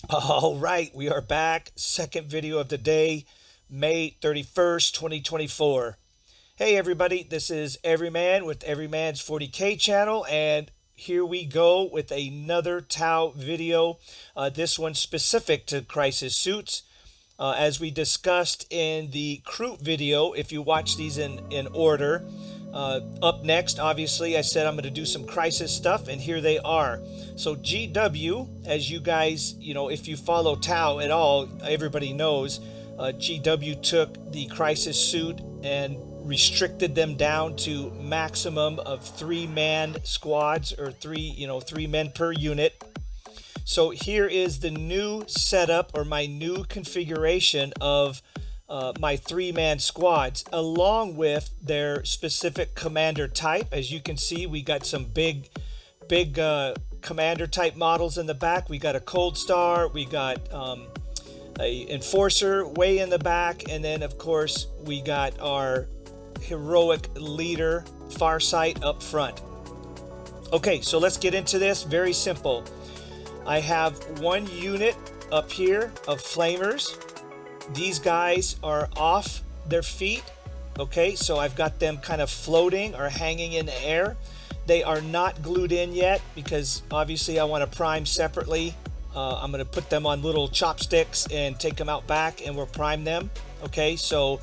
All right, we are back. Second video of the day, May 31st, 2024. Hey everybody, this is Everyman with Everyman's 40K channel, and here we go with another Tau video. This one specific to crisis suits. As we discussed in the Kroot video, if you watch these in order, up next, obviously, I said I'm going to do some crisis stuff, and here they are. So GW, as you guys, if you follow Tau at all, everybody knows, GW took the crisis suit and restricted them down to maximum of 3-man squads, or three men per unit. So here is the new setup, or my new configuration of my 3-man squads, along with their specific commander type. As you can see, we got some big commander type models in the back. We got a Coldstar, we got a enforcer way in the back, and then of course we got our heroic leader Farsight up front. Okay, so let's get into this. Very simple. I have one unit up here of flamers. These guys are off their feet. Okay, so I've got them kind of floating or hanging in the air. They are not glued in yet because obviously I want to prime separately. I'm going to put them on little chopsticks and take them out back, and we'll prime them. Okay, so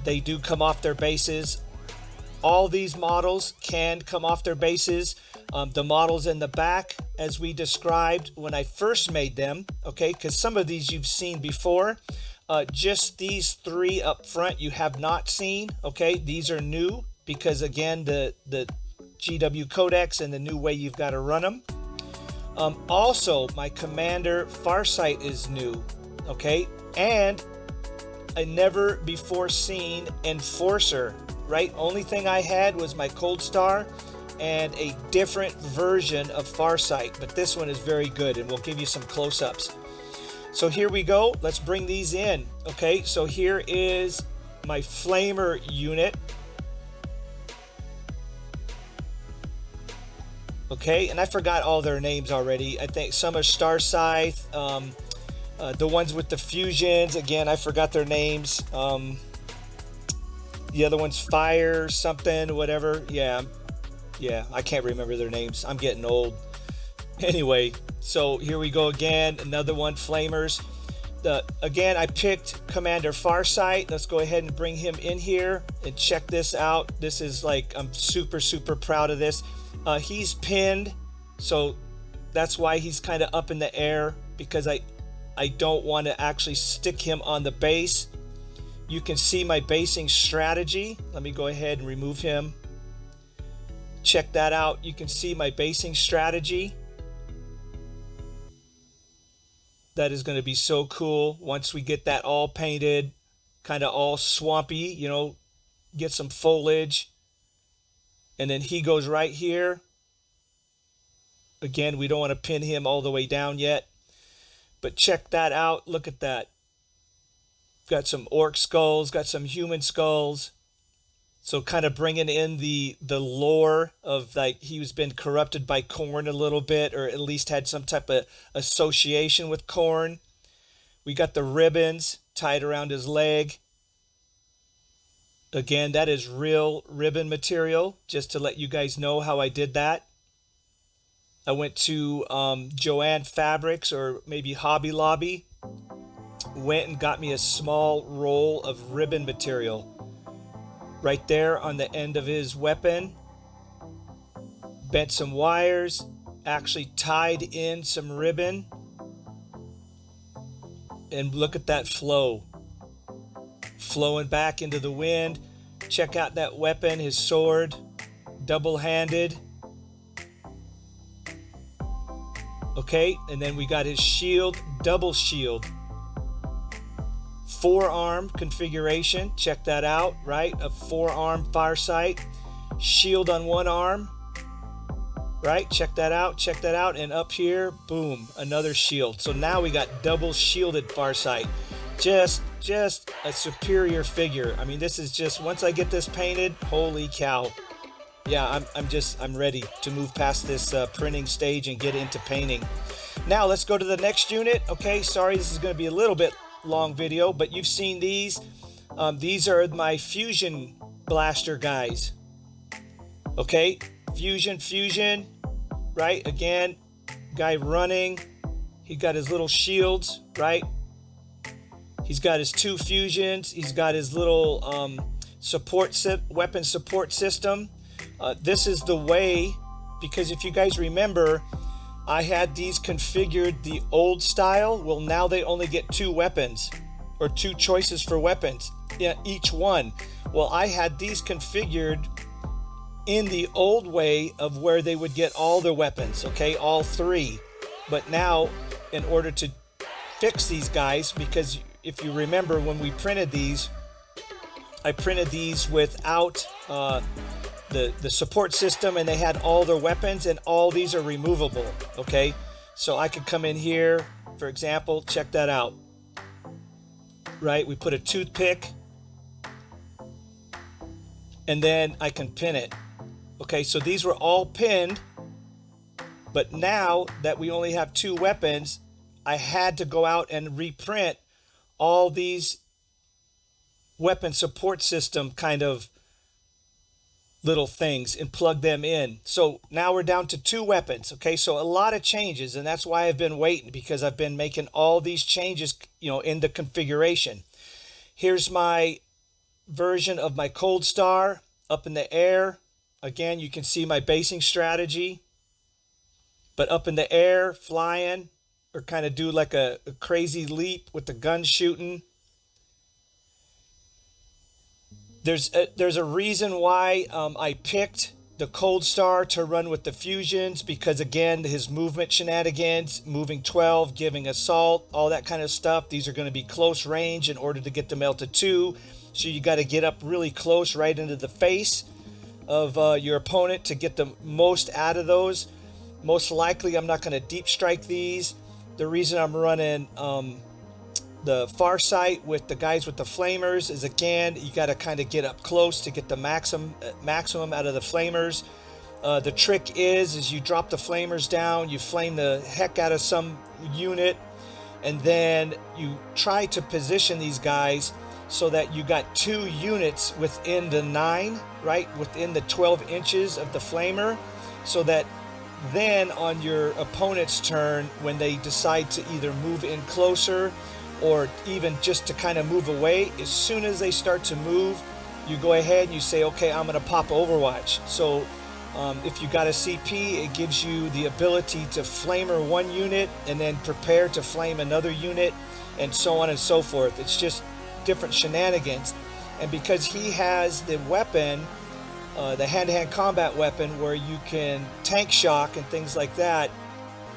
they do come off their bases. All these models can come off their bases. The models in the back, as we described when I first made them, okay, because some of these you've seen before. Just these three up front you have not seen. Okay, these are new because again the GW Codex and the new way you've got to run them. Also, my commander Farsight is new. Okay, and a never before seen enforcer. Right, only thing I had was my Coldstar and a different version of Farsight, but this one is very good, and we'll give you some close-ups. So here we go. Let's bring these in. Okay, so here is my flamer unit. Okay, and I forgot all their names already. I think some are Star Scythe. The ones with the fusions, again, I forgot their names. The other one's Fire something, whatever. Yeah, I can't remember their names. I'm getting old. Anyway, so here we go again. Another one, flamers. Again, I picked Commander Farsight. Let's go ahead and bring him in here and check this out. This is like, I'm super proud of this. He's pinned, so that's why he's kind of up in the air, because I don't want to actually stick him on the base. You can see my basing strategy. Let me go ahead and remove him. Check that out. You can see my basing strategy. That is going to be so cool once we get that all painted, kind of all swampy, get some foliage. And then he goes right here. Again, we don't want to pin him all the way down yet, but check that out. Look at that. Got some orc skulls, got some human skulls. So kind of bringing in the lore of, like, he's been corrupted by Khorne a little bit, or at least had some type of association with Khorne. We got the ribbons tied around his leg. Again, that is real ribbon material, just to let you guys know how I did that. I went to Joanne Fabrics, or maybe Hobby Lobby. Went and got me a small roll of ribbon material. Right there on the end of his weapon. Bent some wires, actually tied in some ribbon. And look at that flow. Flowing back into the wind. Check out that weapon, his sword, double-handed. Okay, and then we got his shield, double shield. Forearm configuration, check that out, right? A forearm Farsight, shield on one arm, right? Check that out, and up here, boom, another shield. So now we got double shielded Farsight. Just a superior figure. I mean, this is just, once I get this painted, holy cow. Yeah, I'm ready to move past this printing stage and get into painting. Now let's go to the next unit. Okay, sorry, this is going to be a little bit long video, but you've seen these. These are my fusion blaster guys. Okay, fusion, right? Again, guy running. He got his little shields, right? He's got his 2 fusions. He's got his little weapon support system. This is the way, because if you guys remember, I had these configured the old style. Well, now they only get 2 weapons, or 2 choices for weapons, each one. Well, I had these configured in the old way of where they would get all their weapons, okay, all 3. But now, in order to fix these guys, because if you remember when we printed these, I printed these without the support system, and they had all their weapons, and all these are removable. Okay, so I could come in here, for example, check that out, right? We put a toothpick, and then I can pin it. Okay, so these were all pinned, but now that we only have 2 weapons, I had to go out and reprint all these weapon support system kind of little things and plug them in. So now we're down to 2 weapons. Okay, so a lot of changes, and that's why I've been waiting, because I've been making all these changes, in the configuration. Here's my version of my Coldstar up in the air. Again, you can see my basing strategy, but up in the air, flying, or kind of do like a crazy leap with the gun shooting. There's a reason why I picked the Coldstar to run with the fusions, because again, his movement shenanigans, moving 12, giving assault, all that kind of stuff. These are going to be close range in order to get them out to 2. So you got to get up really close, right into the face of your opponent to get the most out of those. Most likely, I'm not going to deep strike these. The reason I'm running the Farsight with the guys with the flamers is, again, you got to kind of get up close to get the maximum out of the flamers. The trick is you drop the flamers down, you flame the heck out of some unit, and then you try to position these guys so that you got 2 units within the 9, right, within the 12 inches of the flamer, so that then on your opponent's turn, when they decide to either move in closer or even just to kind of move away, as soon as they start to move, you go ahead and you say, okay, I'm going to pop Overwatch. So if you got a CP, it gives you the ability to flamer one unit and then prepare to flame another unit, and so on and so forth. It's just different shenanigans. And because he has the weapon, the hand-to-hand combat weapon, where you can tank shock and things like that,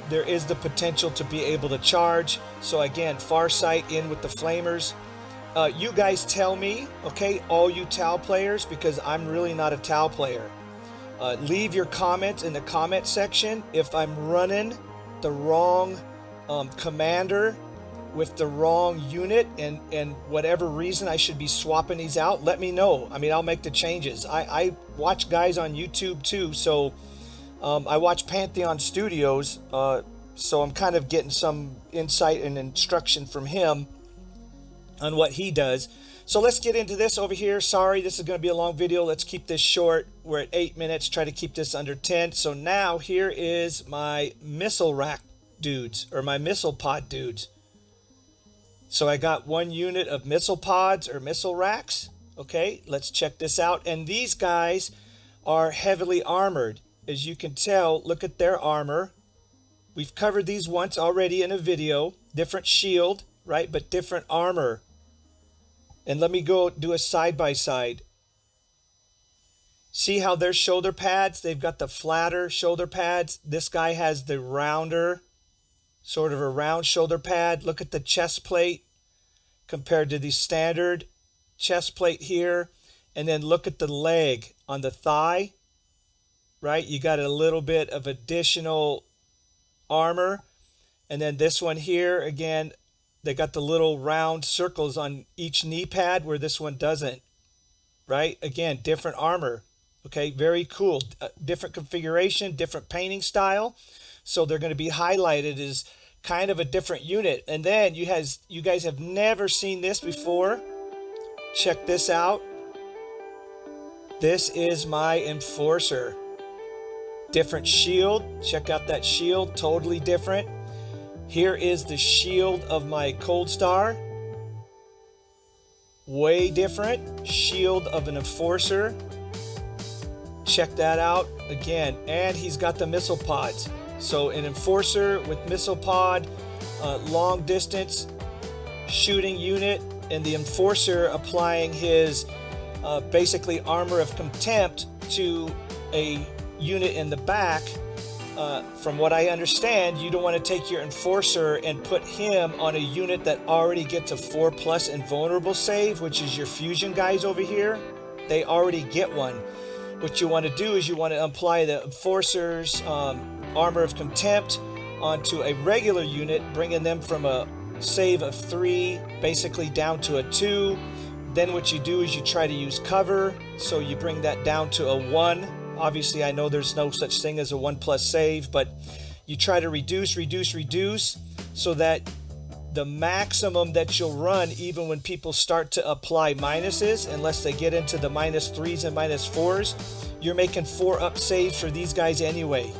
there is the potential to be able to charge. So again, Farsight in with the flamers. You guys tell me, okay, all you Tau players, because I'm really not a Tau player. Leave your comments in the comment section. If I'm running the wrong commander with the wrong unit, and whatever reason I should be swapping these out, let me know. I mean, I'll make the changes. I watch guys on YouTube too, so I watch Pantheon Studios, so I'm kind of getting some insight and instruction from him on what he does. So let's get into this over here. Sorry, this is going to be a long video. Let's keep this short. We're at 8 minutes. Try to keep this under 10. So now here is my missile rack dudes, or my missile pod dudes. So I got 1 unit of missile pods or missile racks. Okay, let's check this out. And these guys are heavily armored. As you can tell, look at their armor. We've covered these once already in a video. Different shield, right? But different armor. And let me go do a side-by-side. See how their shoulder pads, they've got the flatter shoulder pads. This guy has the rounder, sort of a round shoulder pad. Look at the chest plate compared to the standard chest plate here. And then look at the leg on the thigh, right? You got a little bit of additional armor. And then this one here, again, they got the little round circles on each knee pad where this one doesn't, right? Again, different armor. Okay, very cool. Different configuration, different painting style. So they're going to be highlighted as kind of a different unit. And then you guys have never seen this before. Check this out. This is my Enforcer. Different shield. Check out that shield, totally different. Here is the shield of my Coldstar. Way different. Shield of an Enforcer. Check that out again. And he's got the missile pods. So an Enforcer with missile pod, long distance shooting unit, and the Enforcer applying his basically armor of contempt to a unit in the back. From what I understand, you don't want to take your Enforcer and put him on a unit that already gets a 4+ invulnerable save, which is your fusion guys over here. They already get one. What you want to do is you want to apply the Enforcer's armor of contempt onto a regular unit, bringing them from a save of 3 basically down to a 2. Then what you do is you try to use cover, so you bring that down to a 1. Obviously, I know there's no such thing as a 1+ save, but you try to reduce so that the maximum that you'll run, even when people start to apply minuses, unless they get into the -3s and -4s, you're making 4 up saves for these guys anyway,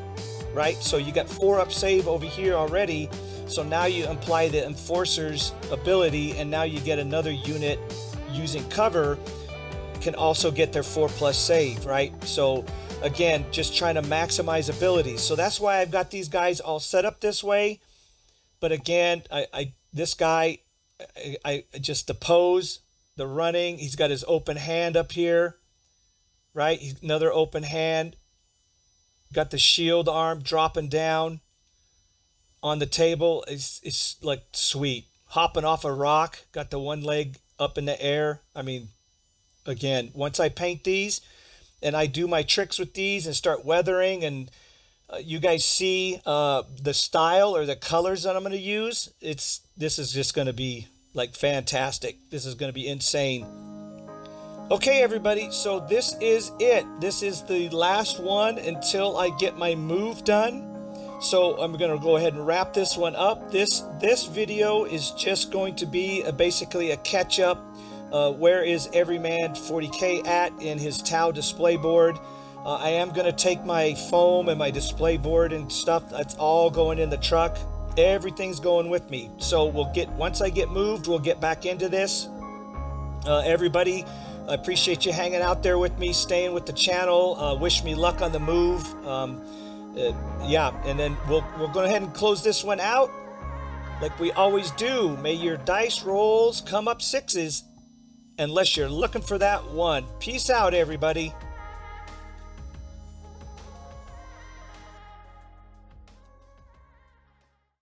right? So you got 4 up save over here already. So now you apply the Enforcer's ability, and now you get another unit using cover can also get their 4+ save, right? So again, just trying to maximize abilities. So that's why I've got these guys all set up this way. But again, this guy, just the pose, the running, he's got his open hand up here, right? Another open hand. Got the shield arm dropping down on the table. It's like sweet. Hopping off a rock, got the one leg up in the air. I mean, again, once I paint these and I do my tricks with these and start weathering, and you guys see the style or the colors that I'm going to use, this is just going to be like fantastic. This is going to be insane. Okay, everybody, so this is it. This is the last one until I get my move done. So I'm going to go ahead and wrap this one up. This video is just going to be basically a catch up. Where is Everyman 40K at in his Tau display board? I am going to take my foam and my display board and stuff. That's all going in the truck. Everything's going with me. So once I get moved, we'll get back into this. Everybody, I appreciate you hanging out there with me, staying with the channel. Wish me luck on the move. Yeah, and then we'll go ahead and close this one out like we always do. May your dice rolls come up 6s unless you're looking for that 1. Peace out, everybody.